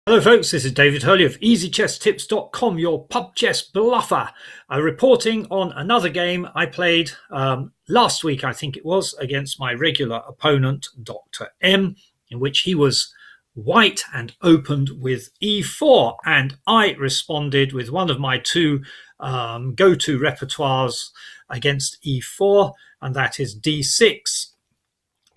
Hello folks, this is David Hurley of EasyChessTips.com, your pub chess bluffer, reporting on another game I played last week, I think it was, against my regular opponent, Dr. M, in which he was white and opened with e4, and I responded with one of my two go-to repertoires against e4, and that is d6.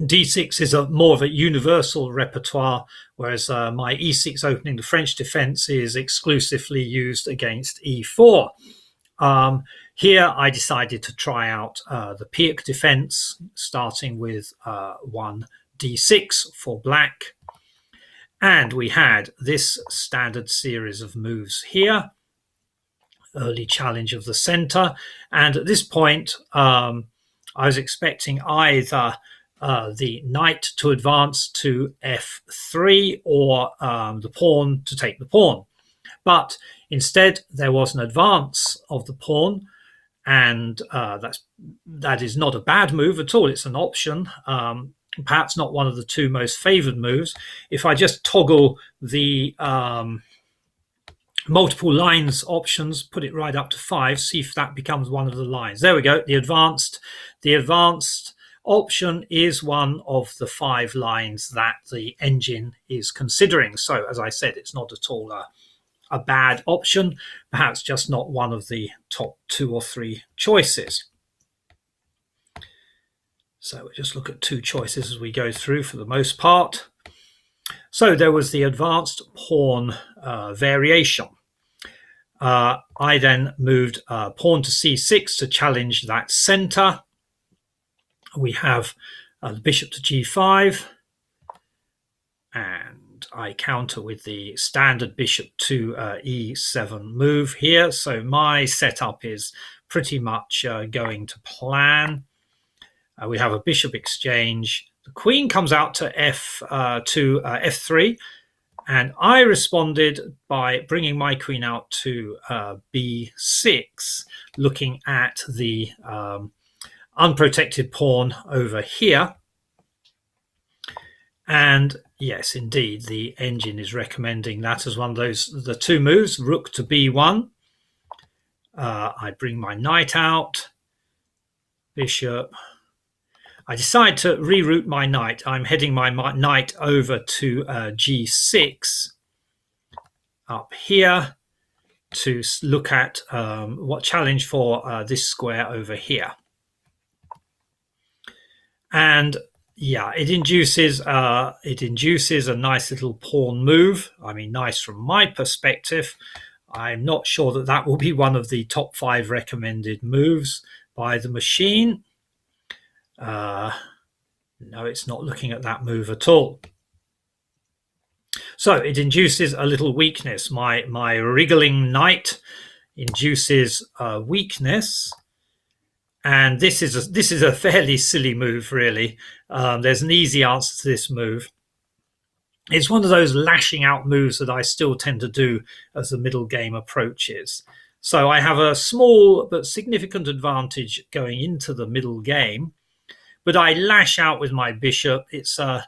D6 is more of a universal repertoire, whereas my E6 opening, the French defense, is exclusively used against E4. Here I decided to try out the Pirc defense, starting with 1 D6 for black. And we had this standard series of moves here, early challenge of the center. And at this point, I was expecting either the knight to advance to f3 or the pawn to take the pawn. But instead, there was an advance of the pawn, and that is not a bad move at all. It's an option, perhaps not one of the two most favored moves. If I just toggle the multiple lines options, put it right up to 5, see if that becomes one of the lines. There we go, the advanced option is one of the 5 lines that the engine is considering. So as I said, it's not at all a bad option, perhaps just not one of the top 2 or 3 choices. So we'll just look at 2 choices as we go through for the most part. So there was the advanced pawn variation. I then moved pawn to c6 to challenge that center. We have the bishop to g5, and I counter with the standard bishop to e7 move here. So my setup is pretty much going to plan. We have a bishop exchange. The queen comes out to f3, and I responded by bringing my queen out to b6, looking at the unprotected pawn over here. And yes, indeed, the engine is recommending that as one of the 2 moves. Rook to b1. I bring my knight out. Bishop. I decide to reroute my knight. I'm heading my knight over to g6 up here to look at what challenge for this square over here. And yeah, it induces a nice little pawn move. I mean, nice from my perspective. I'm not sure that that will be one of the top 5 recommended moves by the machine. No, it's not looking at that move at all. So it induces a little weakness. My wriggling knight induces weakness. And this is a fairly silly move, really. There's an easy answer to this move. It's one of those lashing out moves that I still tend to do as the middle game approaches. So I have a small but significant advantage going into the middle game, but I lash out with my bishop. It's a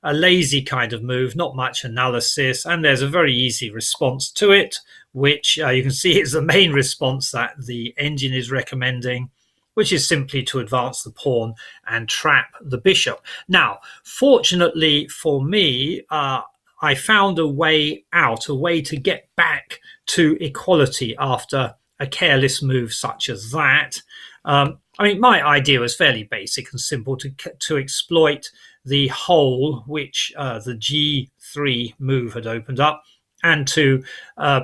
lazy kind of move, not much analysis, and there's a very easy response to it, which you can see is the main response that the engine is recommending, which is simply to advance the pawn and trap the bishop. Now, fortunately for me, I found a way out, a way to get back to equality after a careless move such as that. I mean, my idea was fairly basic and simple, to exploit the hole which the g3 move had opened up, and to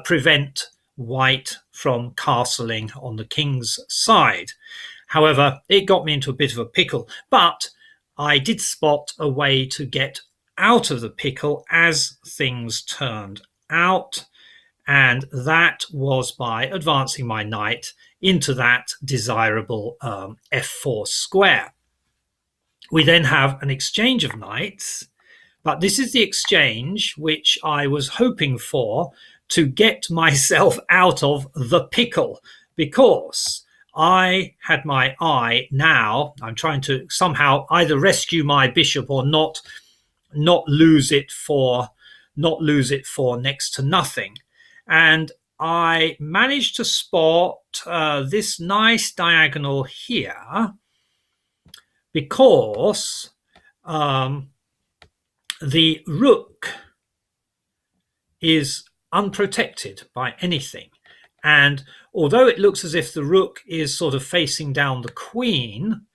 prevent white from castling on the king's side. However, it got me into a bit of a pickle, but I did spot a way to get out of the pickle as things turned out, and that was by advancing my knight into that desirable f4 square. We then have an exchange of knights, but this is the exchange which I was hoping for to get myself out of the pickle, because I had my eye now. I'm trying to somehow either rescue my bishop or not lose it for not lose it for next to nothing. And I managed to spot this nice diagonal here because the rook is unprotected by anything. And although it looks as if the rook is sort of facing down the queen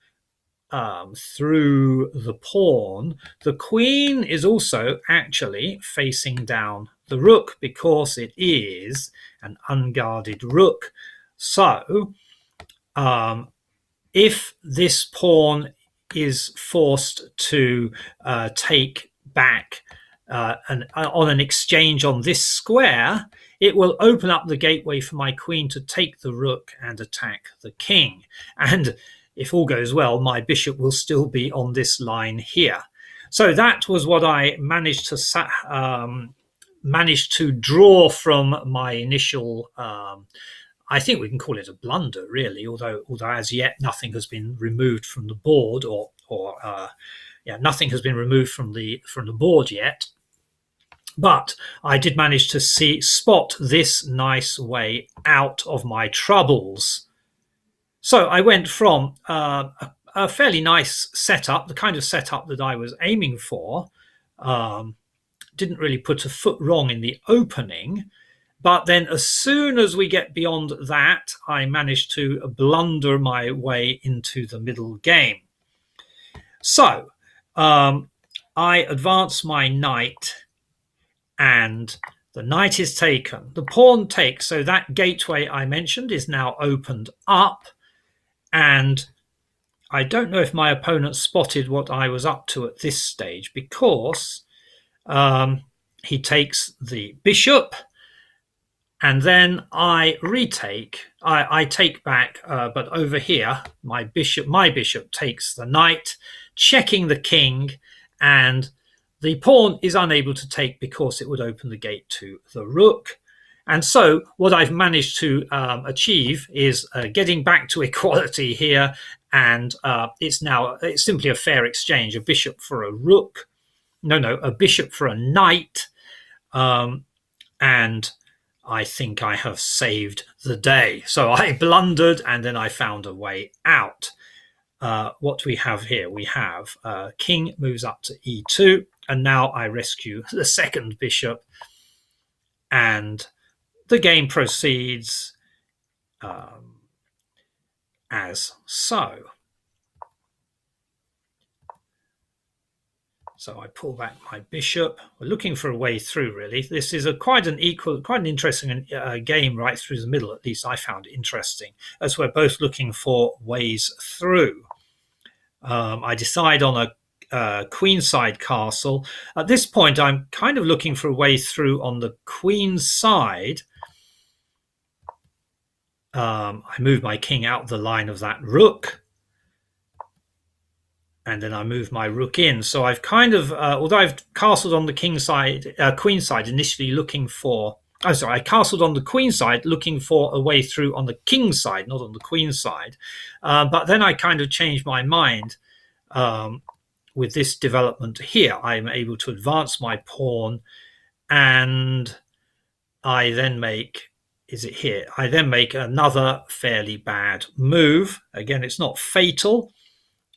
through the pawn, the queen is also actually facing down the rook because it is an unguarded rook. So if this pawn is forced to take back on an exchange on this square, it will open up the gateway for my queen to take the rook and attack the king. And if all goes well, my bishop will still be on this line here. So that was what I managed to draw from my initial I think we can call it a blunder, really, although as yet nothing has been removed from the board, nothing has been removed from the board yet. But I did manage to spot this nice way out of my troubles. So I went from a fairly nice setup, the kind of setup that I was aiming for. Didn't really put a foot wrong in the opening. But then as soon as we get beyond that, I managed to blunder my way into the middle game. So I advance my knight, and the knight is taken. The pawn takes, so that gateway I mentioned is now opened up. And I don't know if my opponent spotted what I was up to at this stage, because he takes the bishop. And then I retake, I take back, but over here, my bishop takes the knight, checking the king, and the pawn is unable to take because it would open the gate to the rook. And so what I've managed to achieve is getting back to equality here, and it's simply a fair exchange, a bishop for a rook, a bishop for a knight, and I think I have saved the day. So I blundered and then I found a way out. What we have here, we have king moves up to e2, and now I rescue the second bishop, and the game proceeds as so. So I pull back my bishop. We're looking for a way through, really. This is quite an interesting game right through the middle. At least I found it interesting, as we're both looking for ways through. I decide on a queenside castle. At this point, I'm kind of looking for a way through on the queen's side. I move my king out the line of that rook. And then I move my rook in. So I've kind of, although I've castled on the king side, queen side, initially looking for, I castled on the queen side looking for a way through on the king side, not on the queen side. But then I kind of changed my mind with this development here. I'm able to advance my pawn, and I then make, I then make another fairly bad move. Again, it's not fatal,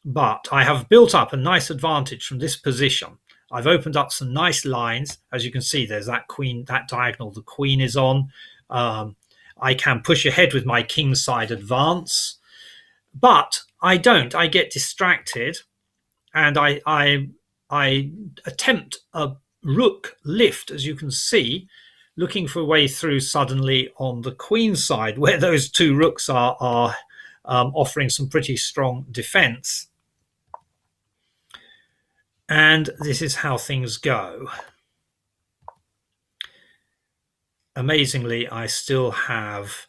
but I have built up a nice advantage from this position. I've opened up some nice lines. As you can see, there's that queen, that diagonal the queen is on. I can push ahead with my kingside advance, but I don't. I get distracted, and I attempt a rook lift, as you can see, looking for a way through suddenly on the queen side, where those two rooks are offering some pretty strong defense. And this is how things go. Amazingly, I still have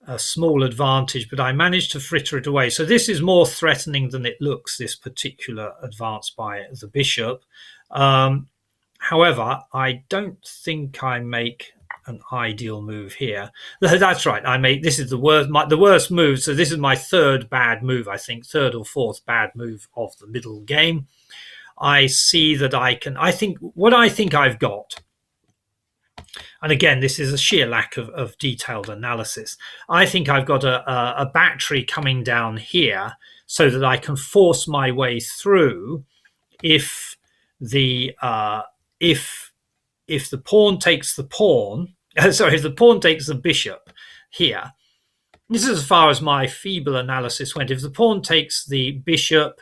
a small advantage, but I managed to fritter it away. So this is more threatening than it looks, this particular advance by the bishop. However, I don't think I make an ideal move here. That's right, this is the worst move. So this is my third bad move, I think, third or fourth bad move of the middle game. I see that what I think I've got And again, this is a sheer lack of detailed analysis. I think I've got a battery coming down here so that I can force my way through if the if the pawn takes the pawn, sorry, if the pawn takes the bishop here. This is as far as my feeble analysis went. If the pawn takes the bishop,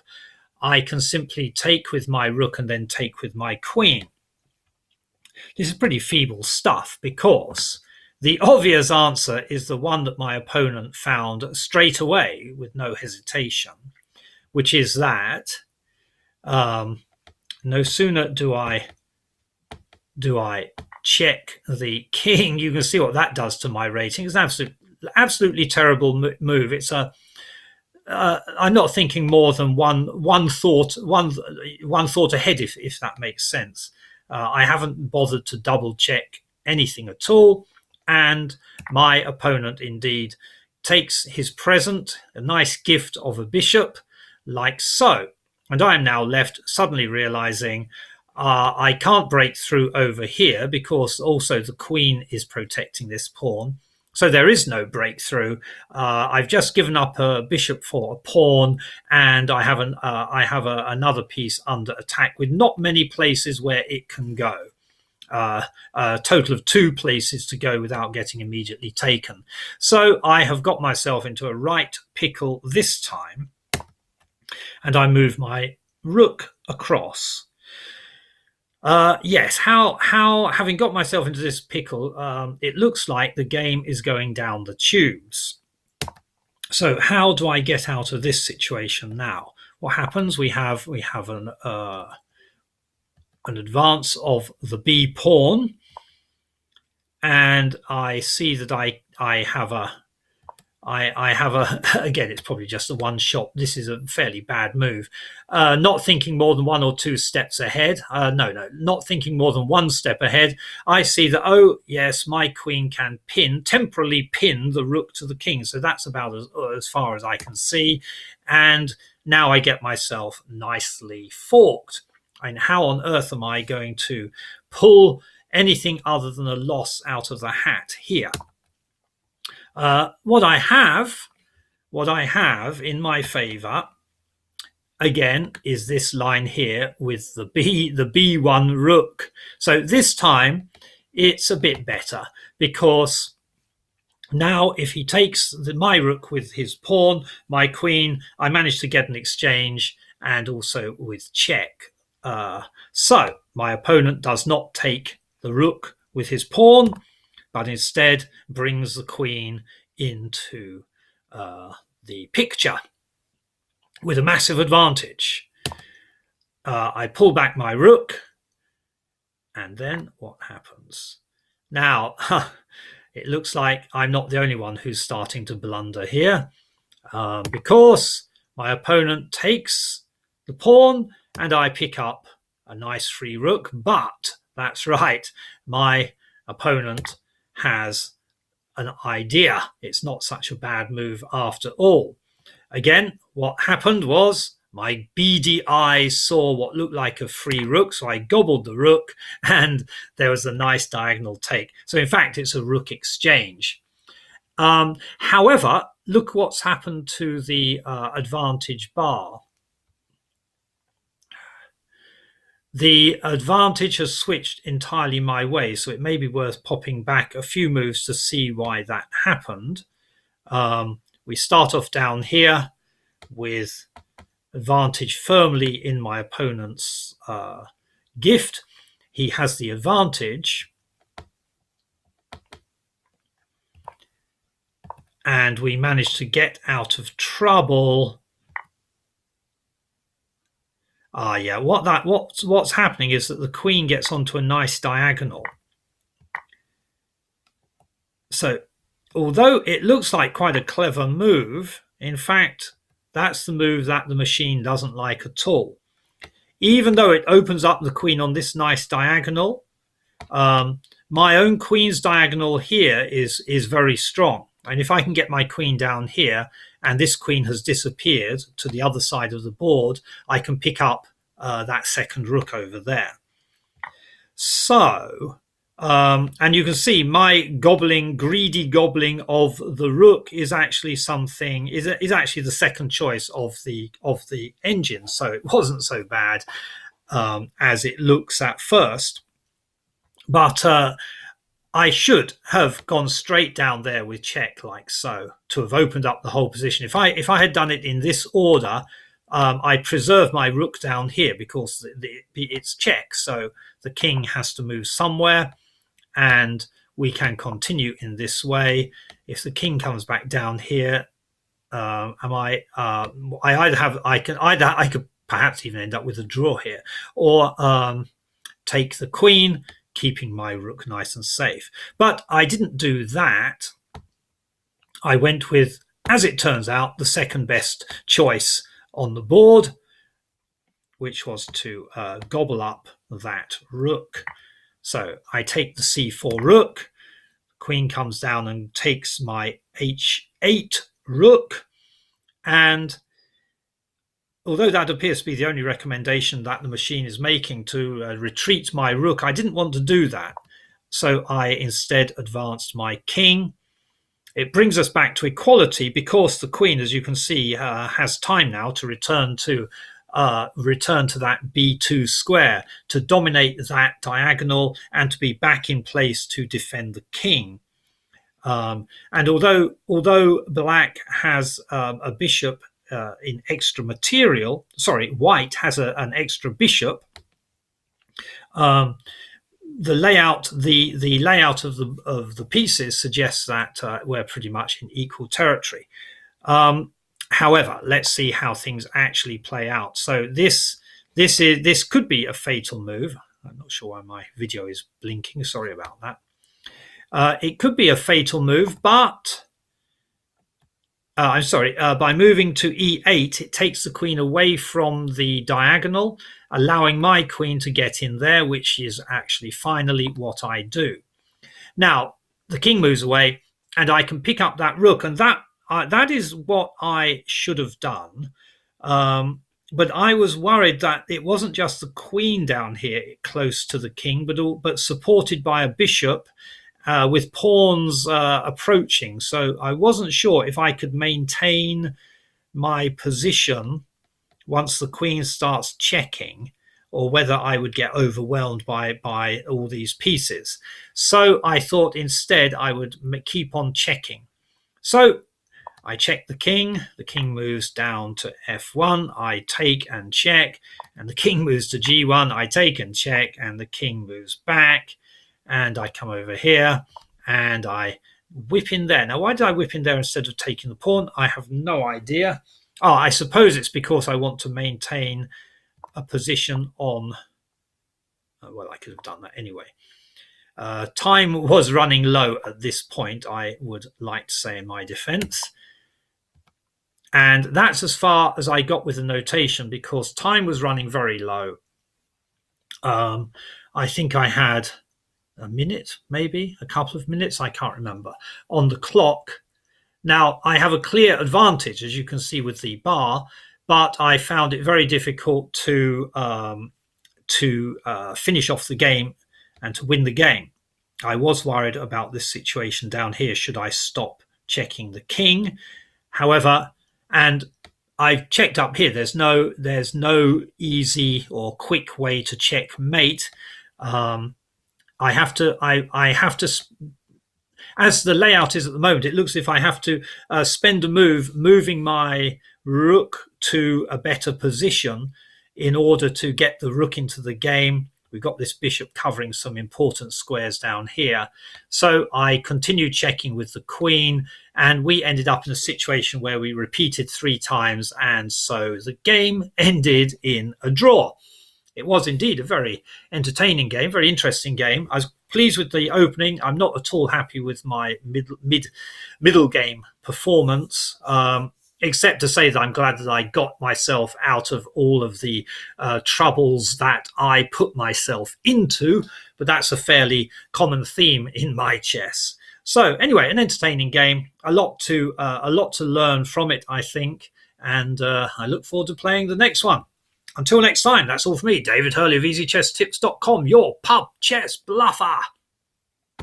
I can simply take with my rook and then take with my queen. This is pretty feeble stuff because the obvious answer is the one that my opponent found straight away with no hesitation, which is that no sooner do I check the king, you can see what that does to my rating. It's an absolutely terrible move. It's a I'm not thinking more than one thought ahead, if that makes sense. I haven't bothered to double check anything at all, and my opponent indeed takes his present, a nice gift of a bishop, like so. And I am now left suddenly realizing I can't break through over here because also the queen is protecting this pawn. So there is no breakthrough. I've just given up a bishop for a pawn, and I have another piece under attack with not many places where it can go. A total of 2 places to go without getting immediately taken. So I have got myself into a right pickle this time, and I move my rook across. Yes, how having got myself into this pickle, it looks like the game is going down the tubes. So how do I get out of this situation now? What happens? We have an advance of the b pawn, and I see that I have a again, it's probably just a one shot. This is a fairly bad move. Not thinking more than 1 or 2 steps ahead. Not thinking more than 1 step ahead. I see that, oh yes, my queen can temporarily pin the rook to the king. So that's about as far as I can see. And now I get myself nicely forked. And how on earth am I going to pull anything other than a loss out of the hat here? What I have in my favor again is this line here with the b1 rook. So this time it's a bit better because now if he takes my rook with his pawn, my queen, I managed to get an exchange and also with check. So my opponent does not take the rook with his pawn, but instead brings the queen into the picture with a massive advantage. I pull back my rook, and then what happens? Now, it looks like I'm not the only one who's starting to blunder here, because my opponent takes the pawn, and I pick up a nice free rook, but that's right, my opponent has an idea. It's not such a bad move after all. Again, what happened was my beady eyes saw what looked like a free rook, so I gobbled the rook, and there was a nice diagonal take. So in fact, it's a rook exchange. However, look what's happened to the advantage bar. The advantage has switched entirely my way, so it may be worth popping back a few moves to see why that happened. We start off down here with advantage firmly in my opponent's gift. He has the advantage, and we manage to get out of trouble. Yeah, what's happening is that the queen gets onto a nice diagonal. So although it looks like quite a clever move, in fact, that's the move that the machine doesn't like at all. Even though it opens up the queen on this nice diagonal, my own queen's diagonal here is very strong. And if I can get my queen down here, and this queen has disappeared to the other side of the board, I can pick up that second rook over there. So And you can see my greedy gobbling of the rook is actually something is actually the second choice of the engine. So it wasn't so bad as it looks at first. But I should have gone straight down there with check like so to have opened up the whole position. If I had done it in this order, I preserve my rook down here because it's check. So the king has to move somewhere, and we can continue in this way. If the king comes back down here, I could perhaps even end up with a draw here, or take the queen, keeping my rook nice and safe. But I didn't do that. I went with, as it turns out, the second best choice on the board, which was to gobble up that rook. So I take the c4 rook, queen comes down and takes my h8 rook, and although that appears to be the only recommendation that the machine is making to retreat my rook, I didn't want to do that. So I instead advanced my king. It brings us back to equality because the queen, as you can see, has time now to return to that b2 square, to dominate that diagonal and to be back in place to defend the king. And although black has a bishop in extra material, white has an extra bishop, the layout of the pieces suggests that we're pretty much in equal territory. However, let's see how things actually play out. So this could be a fatal move. I'm not sure why my video is blinking. Sorry about that. It could be a fatal move, but by moving to e8, it takes the queen away from the diagonal, allowing my queen to get in there, which is actually finally what I do. Now, the king moves away, and I can pick up that rook, and that is what I should have done. But I was worried that it wasn't just the queen down here close to the king, but supported by a bishop, with pawns approaching. So I wasn't sure if I could maintain my position once the queen starts checking, or whether I would get overwhelmed by all these pieces. So I thought instead I would keep on checking. So I check the king moves down to f1, I take and check, and the king moves to g1, I take and check, and the king moves back. And I come over here and I whip in there. Now, why did I whip in there instead of taking the pawn? I have no idea. Oh, I suppose it's because I want to maintain a position on... well, I could have done that anyway. Time was running low at this point, I would like to say, in my defense. And that's as far as I got with the notation, because time was running very low. I think I had a minute, maybe a couple of minutes, I can't remember, on the clock. Now, I have a clear advantage, as you can see with the bar, but I found it very difficult to finish off the game and to win the game. I was worried about this situation down here. Should I stop checking the king? However, and I've checked up here, there's no easy or quick way to checkmate. I have to, as the layout is at the moment, it looks as if I have to spend a move moving my rook to a better position in order to get the rook into the game. We've got this bishop covering some important squares down here. So I continued checking with the queen, and we ended up in a situation where we repeated 3 times, and so the game ended in a draw. It was indeed a very entertaining game, very interesting game. I was pleased with the opening. I'm not at all happy with my middle game performance, except to say that I'm glad that I got myself out of all of the troubles that I put myself into. But that's a fairly common theme in my chess. So anyway, an entertaining game, a lot to learn from it, I think, and I look forward to playing the next one. Until next time, that's all for me, David Hurley of EasyChessTips.com, your pub chess bluffer.